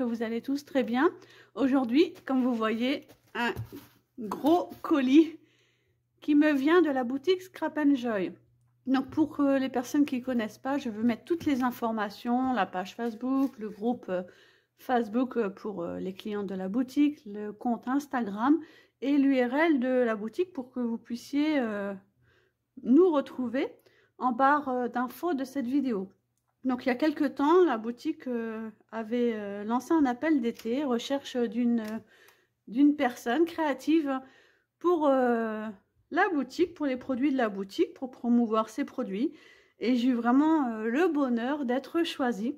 que vous allez tous très bien. Aujourd'hui, comme vous voyez, un gros colis qui me vient de la boutique Scrap & Joy. Donc pour les personnes qui ne connaissent pas, je veux mettre toutes les informations, la page Facebook, le groupe Facebook pour les clients de la boutique, le compte Instagram et l'URL de la boutique pour que vous puissiez nous retrouver en barre d'infos de cette vidéo. Donc il y a quelque temps, la boutique avait lancé un appel d'été, recherche d'une personne créative pour la boutique, pour les produits de la boutique, pour promouvoir ses produits. Et j'ai eu vraiment le bonheur d'être choisie.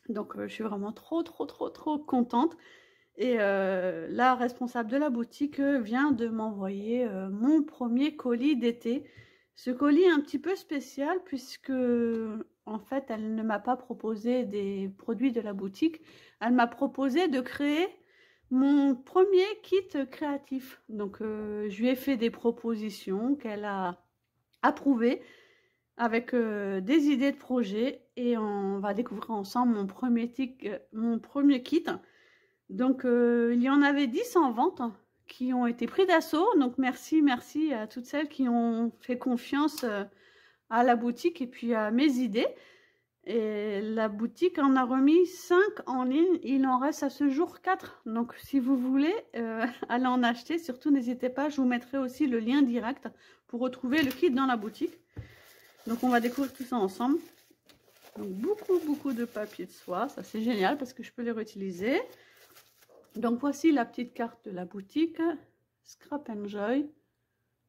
Donc je suis vraiment trop contente. Et la responsable de la boutique vient de m'envoyer mon premier colis d'été. Ce colis est un petit peu spécial puisque en fait elle ne m'a pas proposé des produits de la boutique. Elle m'a proposé de créer mon premier kit créatif. Donc je lui ai fait des propositions qu'elle a approuvées avec des idées de projet et on va découvrir ensemble mon premier kit. Donc il y en avait 10 en vente qui ont été pris d'assaut. Donc merci à toutes celles qui ont fait confiance à la boutique et puis à mes idées. Et la boutique en a remis 5 en ligne. Il en reste à ce jour 4. Donc si vous voulez aller en acheter, surtout n'hésitez pas. Je vous mettrai aussi le lien direct pour retrouver le kit dans la boutique. Donc on va découvrir tout ça ensemble. Donc beaucoup de papier de soie. Ça c'est génial parce que je peux les réutiliser. Donc voici la petite carte de la boutique Scrap & Joy.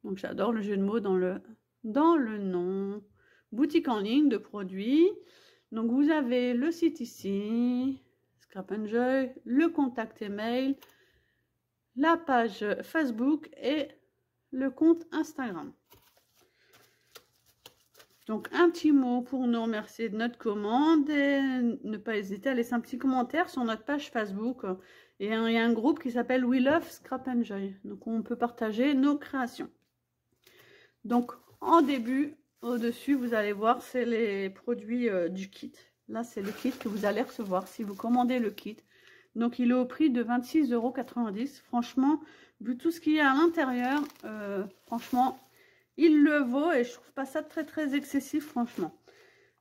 Donc j'adore le jeu de mots dans le nom. Boutique en ligne de produits. Donc vous avez le site ici, Scrap & Joy, le contact email, la page Facebook et le compte Instagram. Donc un petit mot pour nous remercier de notre commande et ne pas hésiter à laisser un petit commentaire sur notre page Facebook. Et il y a un groupe qui s'appelle We Love Scrap & Joy. Donc on peut partager nos créations. Donc en début, au-dessus, vous allez voir, c'est les produits du kit. Là, c'est le kit que vous allez recevoir si vous commandez le kit. Donc il est au prix de 26,90 €. Franchement, vu tout ce qu'il y a à l'intérieur, franchement, il le vaut et je trouve pas ça très excessif, franchement.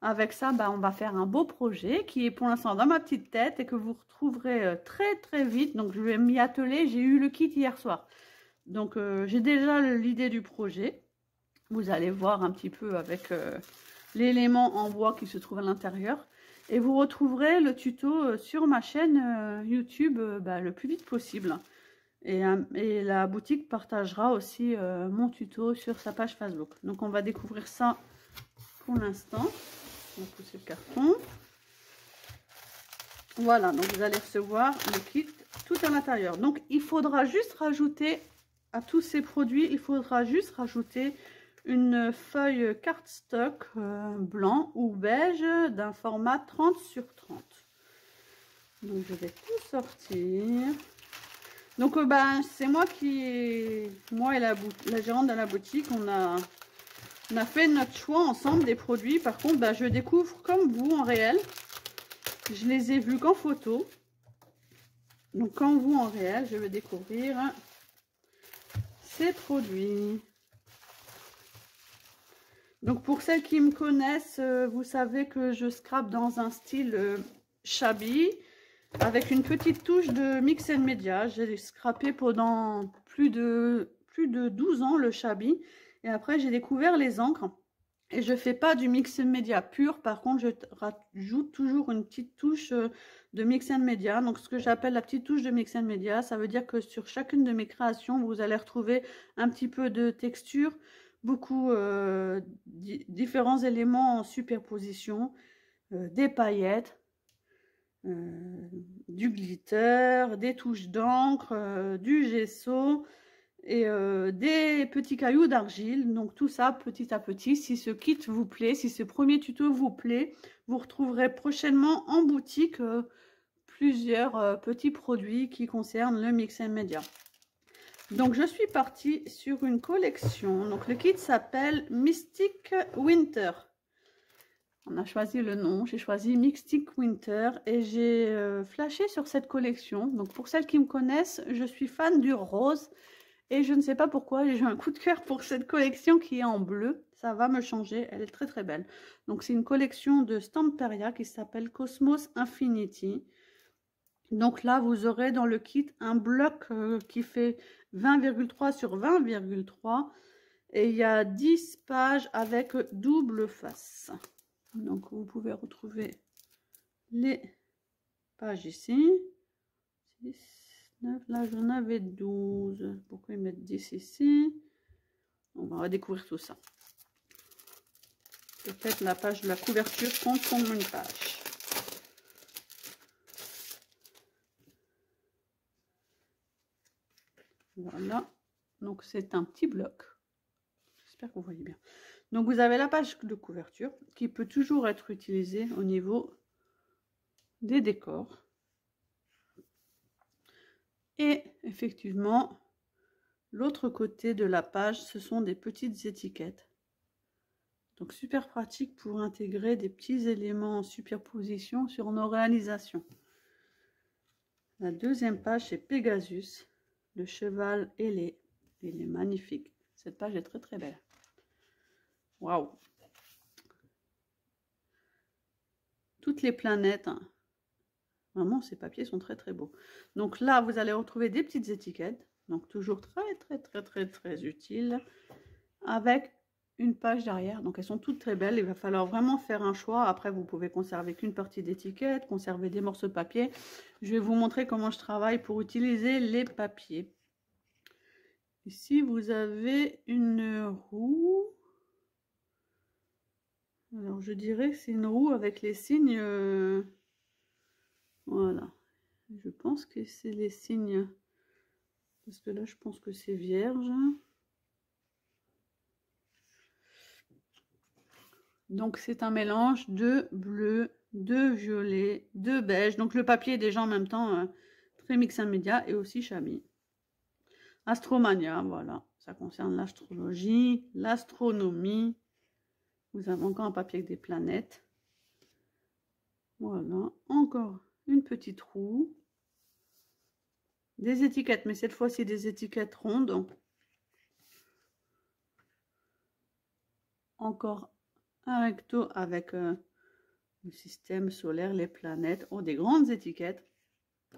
Avec ça, on va faire un beau projet qui est pour l'instant dans ma petite tête et que vous retrouverez très vite. Donc, je vais m'y atteler. J'ai eu le kit hier soir. Donc, j'ai déjà l'idée du projet. Vous allez voir un petit peu avec l'élément en bois qui se trouve à l'intérieur. Et vous retrouverez le tuto sur ma chaîne YouTube le plus vite possible. Et la boutique partagera aussi mon tuto sur sa page Facebook. Donc, on va découvrir ça pour l'instant. On va pousser le carton. Voilà, donc vous allez recevoir le kit tout à l'intérieur. Donc, il faudra juste rajouter à tous ces produits, il faudra juste rajouter une feuille cardstock blanc ou beige d'un format 30 sur 30. Donc, je vais tout sortir. Donc, c'est moi et la gérante de la boutique, on a fait notre choix ensemble des produits. Par contre, je découvre comme vous en réel. Je les ai vus qu'en photo. Donc, comme vous en réel, je vais découvrir ces produits. Donc, pour celles qui me connaissent, vous savez que je scrape dans un style shabby avec une petite touche de mix and media. J'ai scrapé pendant plus de 12 ans le shabby. Et après, j'ai découvert les encres. Et je fais pas du mix and media pur. Par contre, je rajoute toujours une petite touche de mix and media. Donc, ce que j'appelle la petite touche de mix and media, ça veut dire que sur chacune de mes créations, vous allez retrouver un petit peu de texture, beaucoup différents éléments en superposition, des paillettes, du glitter, des touches d'encre, du gesso et des petits cailloux d'argile. Donc tout ça petit à petit. Si ce kit vous plaît, si ce premier tuto vous plaît, vous retrouverez prochainement en boutique plusieurs petits produits qui concernent le mix and media. Donc je suis partie sur une collection. Donc le kit s'appelle Mystic Winter. On a choisi le nom, j'ai choisi Mystic Winter et j'ai flashé sur cette collection. Donc pour celles qui me connaissent, je suis fan du rose et je ne sais pas pourquoi, j'ai eu un coup de cœur pour cette collection qui est en bleu. Ça va me changer, elle est très très belle. Donc c'est une collection de Stamperia qui s'appelle Cosmos Infinity. Donc là, vous aurez dans le kit un bloc qui fait 20,3 sur 20,3 et il y a 10 pages avec double face. Donc, vous pouvez retrouver les pages ici. 6, 9, là j'en avais 12. Pourquoi ils mettent 10 ici? On va découvrir tout ça. Peut-être la page de la couverture compte comme une page. Voilà. Donc, c'est un petit bloc. J'espère que vous voyez bien. Donc, vous avez la page de couverture qui peut toujours être utilisée au niveau des décors. Et effectivement, l'autre côté de la page, ce sont des petites étiquettes. Donc, super pratique pour intégrer des petits éléments en superposition sur nos réalisations. La deuxième page, c'est Pegasus, le cheval ailé. Il est magnifique. Cette page est très très belle. Waouh! Toutes les planètes, hein. Vraiment, ces papiers sont très très beaux. Donc là, vous allez retrouver des petites étiquettes. Donc toujours très utiles. Avec une page derrière. Donc elles sont toutes très belles. Il va falloir vraiment faire un choix. Après, vous pouvez conserver qu'une partie d'étiquette, conserver des morceaux de papier. Je vais vous montrer comment je travaille pour utiliser les papiers. Ici, vous avez une roue. Alors, je dirais que c'est une roue avec les signes. Voilà. Je pense que c'est les signes. Parce que là, je pense que c'est vierge. Donc, c'est un mélange de bleu, de violet, de beige. Donc, le papier est déjà en même temps très mix and media et aussi Chabi. Astromania, voilà. Ça concerne l'astrologie, l'astronomie. Vous avez encore un papier avec des planètes. Voilà. Encore une petite roue. Des étiquettes, mais cette fois-ci des étiquettes rondes. Encore un recto avec le système solaire, les planètes. Oh, des grandes étiquettes.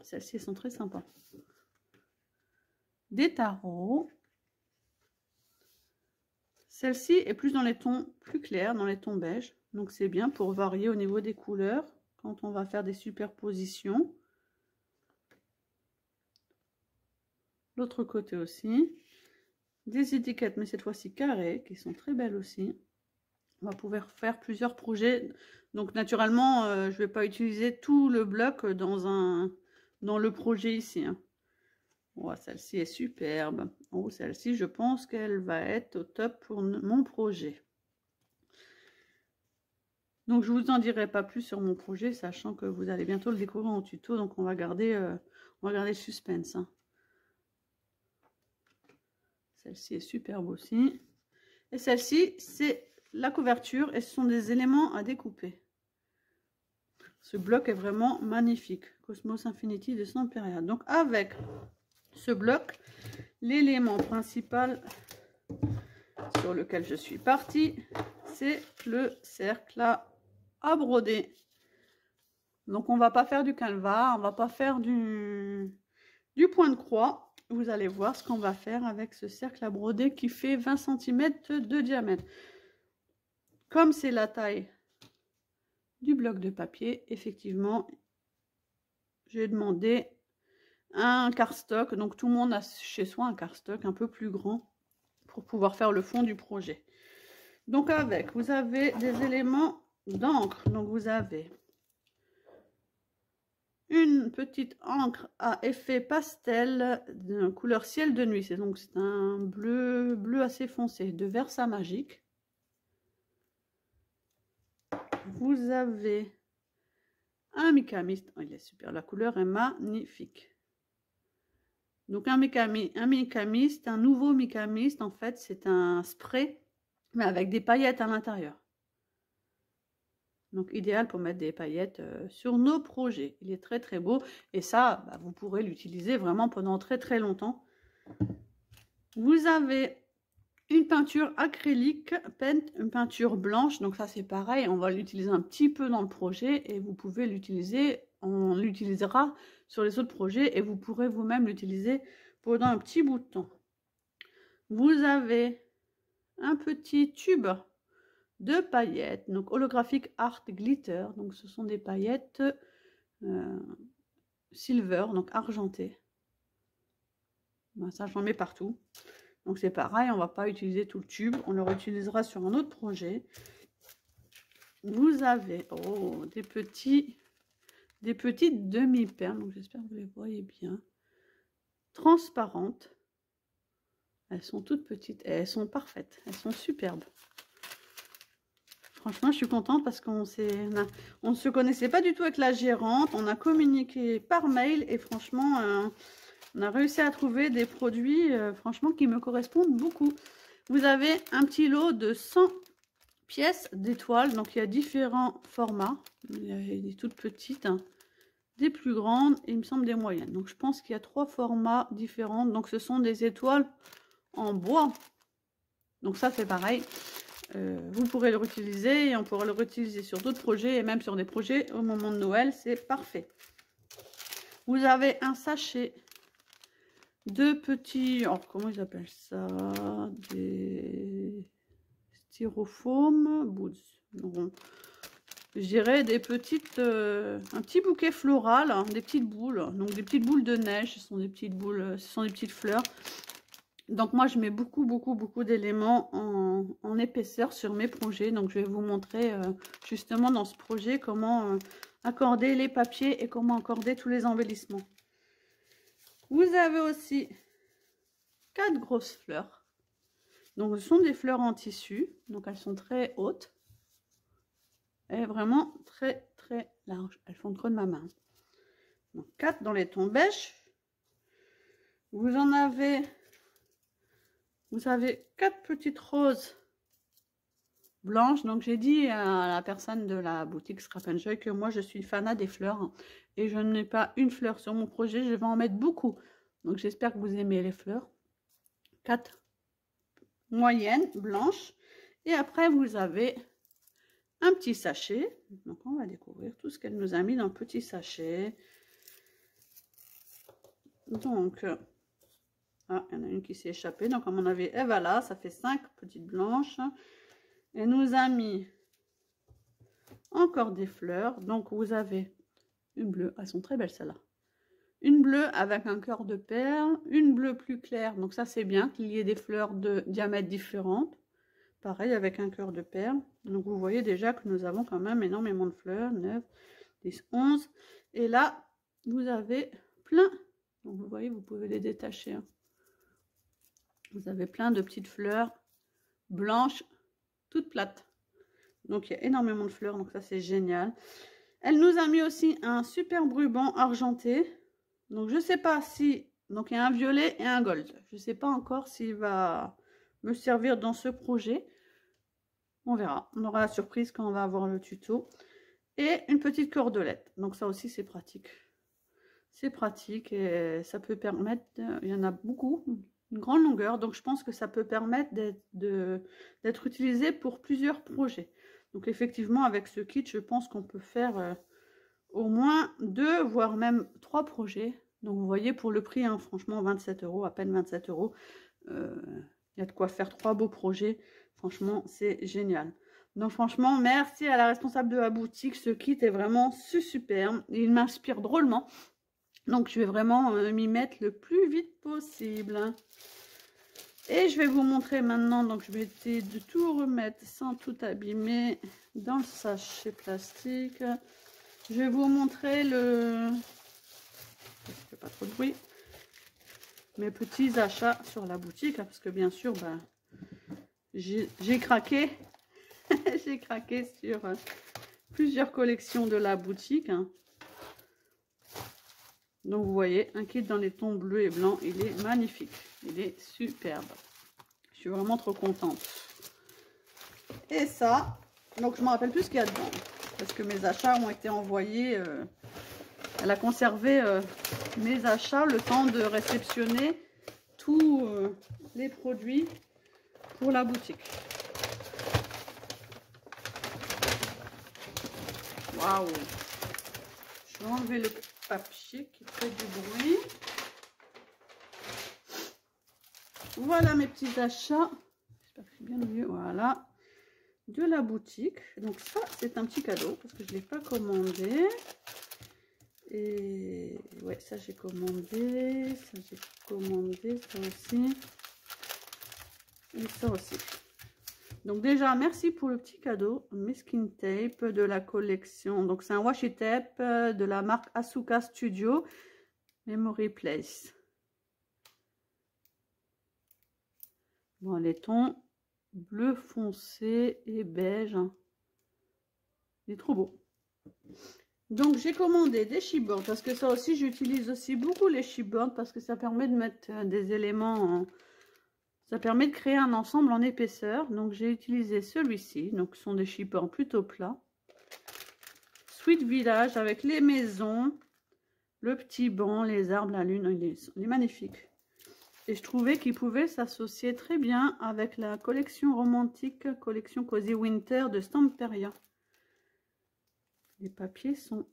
Celles-ci sont très sympas. Des tarots. Celle-ci est plus dans les tons plus clairs, dans les tons beige. Donc c'est bien pour varier au niveau des couleurs quand on va faire des superpositions. L'autre côté aussi. Des étiquettes, mais cette fois-ci carrées, qui sont très belles aussi. On va pouvoir faire plusieurs projets. Donc naturellement, je ne vais pas utiliser tout le bloc dans le projet ici. Hein. Oh, celle-ci est superbe. Oh, celle-ci, je pense qu'elle va être au top pour mon projet. Donc, je ne vous en dirai pas plus sur mon projet, sachant que vous allez bientôt le découvrir en tuto. Donc, on va garder le suspense. Hein. Celle-ci est superbe aussi. Et celle-ci, c'est la couverture et ce sont des éléments à découper. Ce bloc est vraiment magnifique. Cosmos Infinity de Stamperia. Donc, avec ce bloc, l'élément principal sur lequel je suis partie, c'est le cercle à broder. Donc on va pas faire du canevas, on va pas faire du point de croix. Vous allez voir ce qu'on va faire avec ce cercle à broder qui fait 20 cm de diamètre. Comme c'est la taille du bloc de papier, effectivement, j'ai demandé un cardstock. Donc tout le monde a chez soi un cardstock un peu plus grand pour pouvoir faire le fond du projet. Donc avec, vous avez des éléments d'encre. Donc vous avez une petite encre à effet pastel de couleur ciel de nuit. Donc c'est un bleu assez foncé de Versa Magique. Vous avez un Mica Mist. Oh, il est super, la couleur est magnifique. Donc un Mica Mist, un nouveau Mica Mist, en fait c'est un spray mais avec des paillettes à l'intérieur. Donc idéal pour mettre des paillettes sur nos projets. Il est très très beau et ça, bah, vous pourrez l'utiliser vraiment pendant très très longtemps. Vous avez une peinture acrylique, une peinture blanche. Donc ça c'est pareil, on va l'utiliser un petit peu dans le projet et vous pouvez l'utiliser, on l'utilisera sur les autres projets et vous pourrez vous-même l'utiliser pendant un petit bout de temps. Vous avez un petit tube de paillettes, donc holographique art glitter, donc ce sont des paillettes silver, donc argentées. Ben, ça j'en mets partout, donc c'est pareil, on va pas utiliser tout le tube, on le réutilisera sur un autre projet. Vous avez des petites demi-perles, donc j'espère que vous les voyez bien, transparentes. Elles sont toutes petites et elles sont parfaites, elles sont superbes. Franchement, je suis contente parce qu'on ne se connaissait pas du tout avec la gérante. On a communiqué par mail et franchement, on a réussi à trouver des produits franchement qui me correspondent beaucoup. Vous avez un petit lot de 100 pièces d'étoiles. Donc, il y a différents formats. Il y a des toutes petites, hein, des plus grandes et il me semble des moyennes. Donc, je pense qu'il y a 3 formats différents. Donc, ce sont des étoiles en bois. Donc, ça, c'est pareil. Vous pourrez le réutiliser et on pourra le réutiliser sur d'autres projets et même sur des projets au moment de Noël, c'est parfait. Vous avez un sachet de petits, alors comment ils appellent ça, des styrofoam boots. Donc, je dirais des petites, un petit bouquet floral, hein, des petites boules, donc des petites boules de neige, ce sont des petites boules, ce sont des petites fleurs. Donc moi je mets beaucoup d'éléments en épaisseur sur mes projets. Donc je vais vous montrer justement dans ce projet comment accorder les papiers et comment accorder tous les embellissements. Vous avez aussi 4 grosses fleurs. Donc ce sont des fleurs en tissu. Donc elles sont très hautes. Et vraiment très larges. Elles font le creux de ma main. Donc 4 dans les tons beige. Vous avez 4 petites roses blanches. Donc j'ai dit à la personne de la boutique Scrap & Joy que moi je suis fanat des fleurs et je n'ai pas une fleur sur mon projet, je vais en mettre beaucoup. Donc j'espère que vous aimez les fleurs. 4 moyennes blanches et après vous avez un petit sachet. Donc on va découvrir tout ce qu'elle nous a mis dans le petit sachet. Donc ah, il y en a une qui s'est échappée. Donc, à mon avis, elle va là. Ça fait 5 petites blanches. Elle nous a mis encore des fleurs. Donc, vous avez une bleue. Elles sont très belles, celles-là. Une bleue avec un cœur de perle. Une bleue plus claire. Donc, ça, c'est bien qu'il y ait des fleurs de diamètre différentes. Pareil, avec un cœur de perle. Donc, vous voyez déjà que nous avons quand même énormément de fleurs. 9, 10, 11. Et là, vous avez plein. Donc, vous voyez, vous pouvez les détacher, hein. Vous avez plein de petites fleurs blanches, toutes plates. Donc, il y a énormément de fleurs, donc ça, c'est génial. Elle nous a mis aussi un superbe ruban argenté. Donc, je ne sais pas si... Donc, il y a un violet et un gold. Je ne sais pas encore s'il va me servir dans ce projet. On verra. On aura la surprise quand on va avoir le tuto. Et une petite cordelette. Donc, ça aussi, c'est pratique. C'est pratique et ça peut permettre... Il y en a beaucoup... Une grande longueur, donc je pense que ça peut permettre d'être utilisé pour plusieurs projets. Donc effectivement avec ce kit je pense qu'on peut faire au moins 2 voire même 3 projets. Donc vous voyez pour le prix, hein, franchement 27 €, à peine 27 €, il y a de quoi faire 3 beaux projets. Franchement c'est génial. Donc franchement merci à la responsable de la boutique, ce kit est vraiment super, il m'inspire drôlement. Donc, je vais vraiment m'y mettre le plus vite possible. Et je vais vous montrer maintenant. Donc, je vais essayer de tout remettre sans tout abîmer dans le sachet plastique. Je vais vous montrer le... Je fais pas trop de bruit. Mes petits achats sur la boutique. Parce que bien sûr, ben, j'ai craqué. J'ai craqué sur plusieurs collections de la boutique, hein. Donc vous voyez, un kit dans les tons bleus et blancs, il est magnifique, il est superbe. Je suis vraiment trop contente. Et ça, donc je me rappelle plus ce qu'il y a dedans. parce que mes achats ont été envoyés. Elle a conservé mes achats le temps de réceptionner tous les produits pour la boutique. Waouh! Je vais enlever le papier qui fait du bruit. Voilà mes petits achats. J'espère que c'est bien mieux. Voilà. De la boutique. Donc ça, c'est un petit cadeau parce que je ne l'ai pas commandé. Et ouais, ça j'ai commandé. Ça j'ai commandé. Ça aussi. Et ça aussi. Donc déjà, merci pour le petit cadeau. Masking Tape de la collection. Donc c'est un washi tape de la marque Asuka Studio. Memory Place. Bon, les tons bleu foncé et beige. Il est trop beau. Donc j'ai commandé des chipboards parce que ça aussi j'utilise aussi beaucoup les chipboards parce que ça permet de mettre des éléments, ça permet de créer un ensemble en épaisseur. Donc j'ai utilisé celui-ci, donc ce sont des chipboards plutôt plats. Sweet Village avec les maisons, le petit banc, les arbres, la lune, il est magnifique. Et je trouvais qu'il pouvait s'associer très bien avec la collection romantique, collection Cozy Winter de Stamperia. Les papiers sont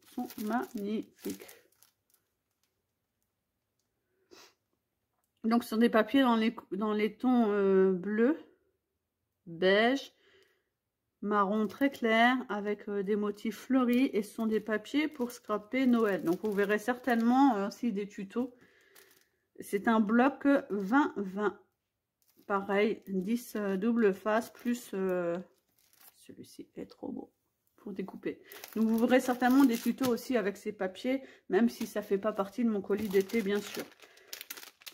magnifiques. Donc ce sont des papiers dans les tons bleu, beige, marron très clair avec des motifs fleuris. Et ce sont des papiers pour scraper Noël. Donc vous verrez certainement aussi des tutos. C'est un bloc 20-20. Pareil, 10 double face plus celui-ci est trop beau pour découper. Donc vous verrez certainement des tutos aussi avec ces papiers, même si ça fait pas partie de mon colis d'été bien sûr.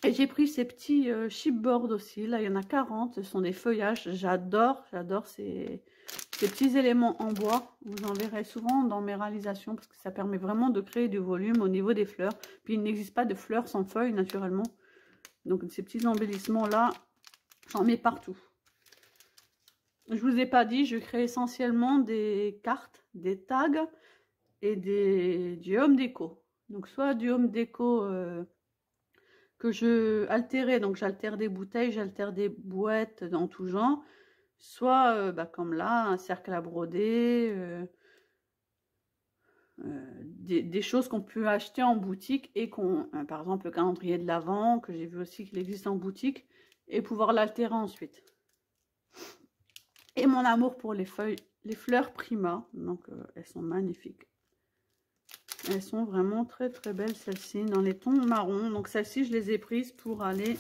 Et j'ai pris ces petits chipboards aussi. Là, il y en a 40. Ce sont des feuillages. J'adore ces petits éléments en bois. Vous en verrez souvent dans mes réalisations parce que ça permet vraiment de créer du volume au niveau des fleurs. Puis il n'existe pas de fleurs sans feuilles naturellement. Donc ces petits embellissements là, j'en mets partout. Je vous ai pas dit, je crée essentiellement des cartes, des tags et du home déco. Donc soit du home déco que je altérais, donc j'altère des bouteilles, j'altère des boîtes dans tout genre, soit comme là, un cercle à broder, des choses qu'on peut acheter en boutique et qu'on, par exemple le calendrier de l'Avent, que j'ai vu aussi qu'il existe en boutique, et pouvoir l'altérer ensuite. Et mon amour pour les feuilles, les fleurs Prima, donc elles sont magnifiques. Elles sont vraiment très très belles celles-ci, dans les tons marron. Donc celles-ci, je les ai prises pour aller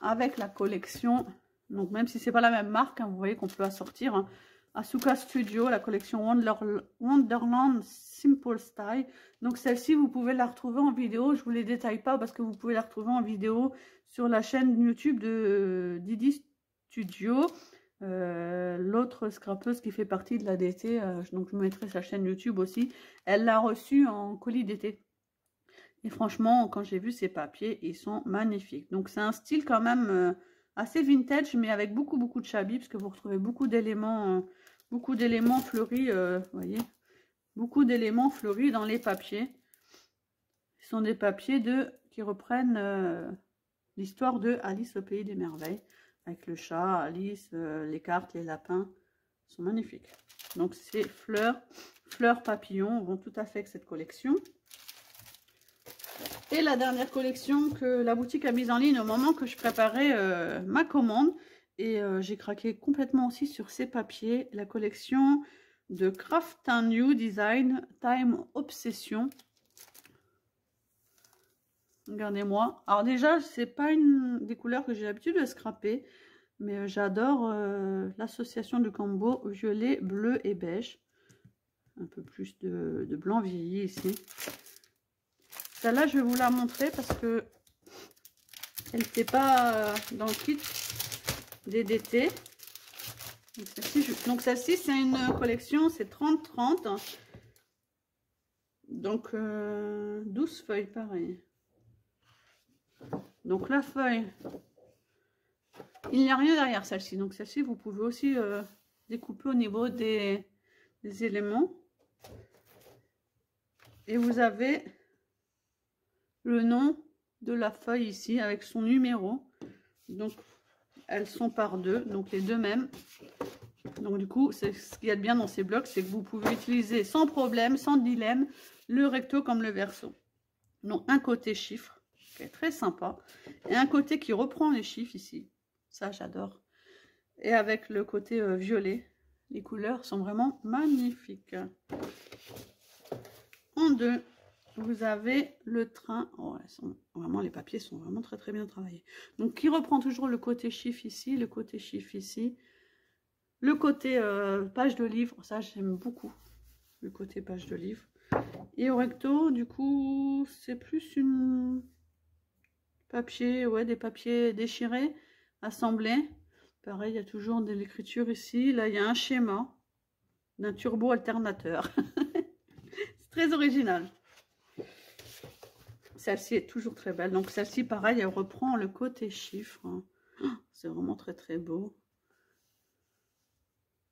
avec la collection. Donc même si c'est pas la même marque, hein, vous voyez qu'on peut assortir. Hein, Asuka Studio, la collection Wonderland Simple Style. Donc celle-ci, vous pouvez la retrouver en vidéo. Je vous les détaille pas parce que vous pouvez la retrouver en vidéo sur la chaîne YouTube de Didi Studio. L'autre scrapeuse qui fait partie de la DT, donc je mettrai sa chaîne YouTube aussi, elle l'a reçue en colis d'été. Et franchement, quand j'ai vu ces papiers, ils sont magnifiques. Donc c'est un style quand même assez vintage, mais avec beaucoup de chablis, parce que vous retrouvez beaucoup d'éléments fleuris, voyez, beaucoup d'éléments fleuris dans les papiers. Ce sont des papiers qui reprennent l'histoire de Alice au pays des merveilles. Avec le chat, Alice, les cartes, les lapins, sont magnifiques. Donc ces fleurs papillons vont tout à fait avec cette collection. Et la dernière collection que la boutique a mise en ligne au moment que je préparais ma commande. Et j'ai craqué complètement aussi sur ces papiers. La collection de Craft & New Design Time Obsession. Regardez-moi. Alors déjà, c'est pas des couleurs que j'ai l'habitude de scraper, mais j'adore l'association de combo violet, bleu et beige. Un peu plus de blanc vieilli ici. Celle-là, je vais vous la montrer parce que elle n'était pas dans le kit des DT. Donc celle-ci, c'est une collection, c'est 30-30. Donc 12 feuilles, pareil. Donc la feuille, il n'y a rien derrière celle-ci. Donc celle-ci, vous pouvez aussi découper au niveau des éléments. Et vous avez le nom de la feuille ici avec son numéro. Donc elles sont par deux, donc les deux mêmes. Donc du coup, c'est ce qu'il y a de bien dans ces blocs, c'est que vous pouvez utiliser sans problème, sans dilemme, le recto comme le verso. Donc un côté chiffre, qui est très sympa, et un côté qui reprend les chiffres ici. Ça, j'adore. Et avec le côté violet, les couleurs sont vraiment magnifiques. En deux, vous avez le train. Oh, vraiment, les papiers sont vraiment très très bien travaillés. Donc, qui reprend toujours le côté chiffre ici, le côté chiffre ici. Le côté page de livre, ça j'aime beaucoup. Le côté page de livre. Et au recto, du coup, c'est plus une papier, ouais, des papiers déchirés, assemblés. Pareil, il y a toujours de l'écriture ici. Là, il y a un schéma d'un turbo alternateur. C'est très original. Celle-ci est toujours très belle. Donc, celle-ci, pareil, elle reprend le côté chiffre. C'est vraiment très, très beau.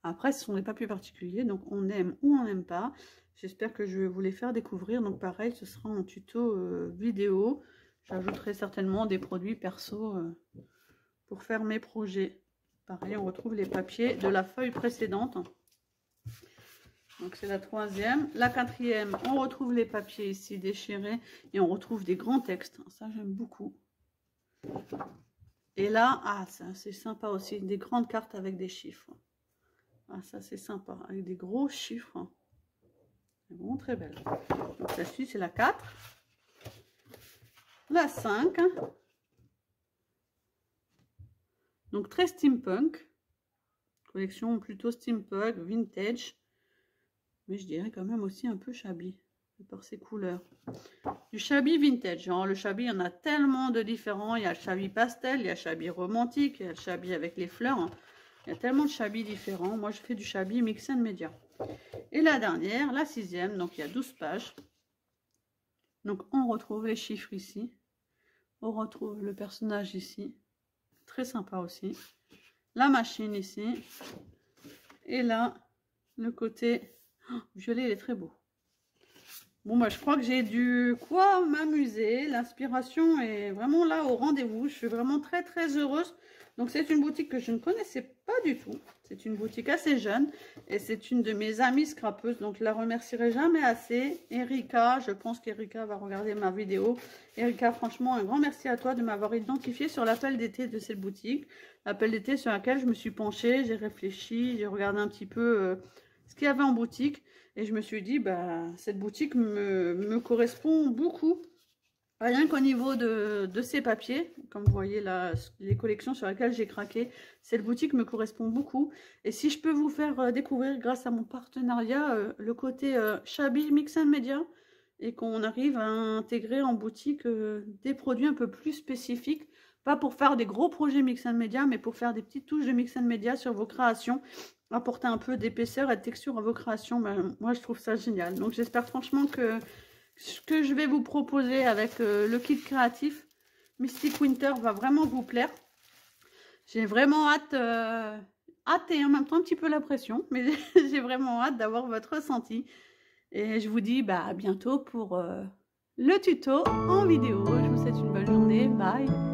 Après, ce sont des papiers particuliers. Donc, on aime ou on n'aime pas. J'espère que je vais vous les faire découvrir. Donc, pareil, ce sera en tuto vidéo. J'ajouterai certainement des produits perso pour faire mes projets. Pareil, on retrouve les papiers de la feuille précédente. Donc, c'est la troisième. La quatrième, on retrouve les papiers ici déchirés. Et on retrouve des grands textes. Ça, j'aime beaucoup. Et là, ah, ça, c'est sympa aussi. Des grandes cartes avec des chiffres. Ah, ça, c'est sympa. Avec des gros chiffres. C'est vraiment très belle. Donc, celle-ci, c'est la 4. La 5. Donc, très steampunk. Collection plutôt steampunk, vintage. Mais je dirais quand même aussi un peu shabby. Par ses couleurs. Du shabby vintage. Genre, le shabby, il y en a tellement de différents. Il y a le shabby pastel, il y a le shabby romantique, il y a le shabby avec les fleurs. Il y a tellement de shabby différents. Moi, je fais du shabby mix and media. Et la dernière, la 6e. Donc, il y a 12 pages. Donc, on retrouve les chiffres ici. On retrouve le personnage ici. Très sympa aussi. La machine ici. Et là, le côté violet, il est très beau. Bon, bah, je crois que j'ai du quoi m'amuser. L'inspiration est vraiment là au rendez-vous. Je suis vraiment très, très heureuse. Donc, c'est une boutique que je ne connaissais pas du tout. C'est une boutique assez jeune. Et c'est une de mes amies scrapeuses. Donc, je la remercierai jamais assez. Erika, je pense qu'Erika va regarder ma vidéo. Erika, franchement, un grand merci à toi de m'avoir identifié sur l'appel d'été de cette boutique. L'appel d'été sur laquelle je me suis penchée. J'ai réfléchi. J'ai regardé un petit peu ce qu'il y avait en boutique. Et je me suis dit, bah, cette boutique me correspond beaucoup. Rien qu'au niveau de ces papiers, comme vous voyez là, les collections sur lesquelles j'ai craqué, cette boutique me correspond beaucoup. Et si je peux vous faire découvrir, grâce à mon partenariat, le côté shabby mix and media, et qu'on arrive à intégrer en boutique des produits un peu plus spécifiques, pas pour faire des gros projets mix and media, mais pour faire des petites touches de mix and media sur vos créations, apporter un peu d'épaisseur et de texture à vos créations, ben, moi je trouve ça génial. Donc j'espère franchement que ce que je vais vous proposer avec le kit créatif Mystic Winter va vraiment vous plaire. J'ai vraiment hâte, et en même temps un petit peu la pression, mais j'ai vraiment hâte d'avoir votre ressenti. Et je vous dis bah, à bientôt pour le tuto en vidéo. Je vous souhaite une bonne journée. Bye!